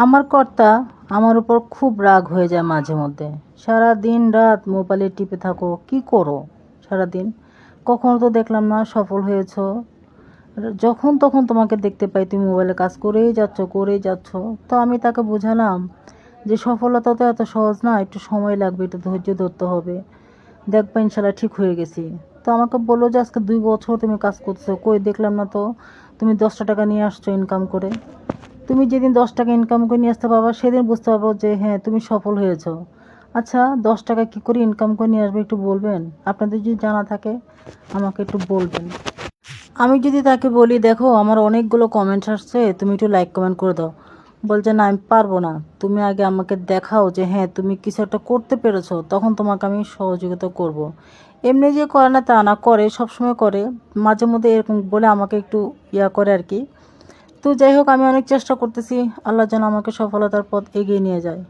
আমার কর্তা আমার উপর খুব রাগ হয়ে যায় মাঝে মধ্যে। সারা দিন রাত মোবাইলে টিপে থাকো, কি করো সারাদিন? কখনো তো দেখলাম না সফল হয়েছো। যখন তখন তোমাকে দেখতে পাই তুমি মোবাইলে কাজ করেই যাচ্ছ। তো আমি তাকে বোঝালাম যে সফলতা তো এত সহজ না, একটু সময় লাগবে, একটু ধৈর্য ধরতে হবে, দেখবা ইনশাল্লাহ ঠিক হয়ে গেছি। তো আমাকে বললো যে আজকে 2 বছর তুমি কাজ করছো, কই দেখলাম না তো তুমি 10টা টাকা নিয়ে আসছো ইনকাম করে। তুমি যেদিন 10 টাকা ইনকাম করে নিয়ে আসতে পারবা সেদিন বুঝতে পারবো যে হ্যাঁ তুমি সফল হয়েছো। আচ্ছা, 10 টাকা কী করে ইনকাম করে নিয়ে আসবে একটু বলবেন? আপনাদের যদি জানা থাকে আমাকে একটু বলবেন। আমি যদি তাকে বলি দেখো আমার অনেকগুলো কমেন্টস আসছে, তুমি একটু লাইক কমেন্ট করে দাও, বলছে না আমি পারবো না, তুমি আগে আমাকে দেখাও যে হ্যাঁ তুমি কিছু একটা করতে পেরেছো, তখন তোমাকে আমি সহযোগিতা করব। এমনি যে করে না তা না, করে সবসময় করে, মাঝে মধ্যে এরকম বলে আমাকে একটু করে আর কি। তো যাই হোক, আমি অনেক চেষ্টা করতেছি, আল্লাহ যেন আমাকে সফলতার পথ এগিয়ে নিয়ে যায়।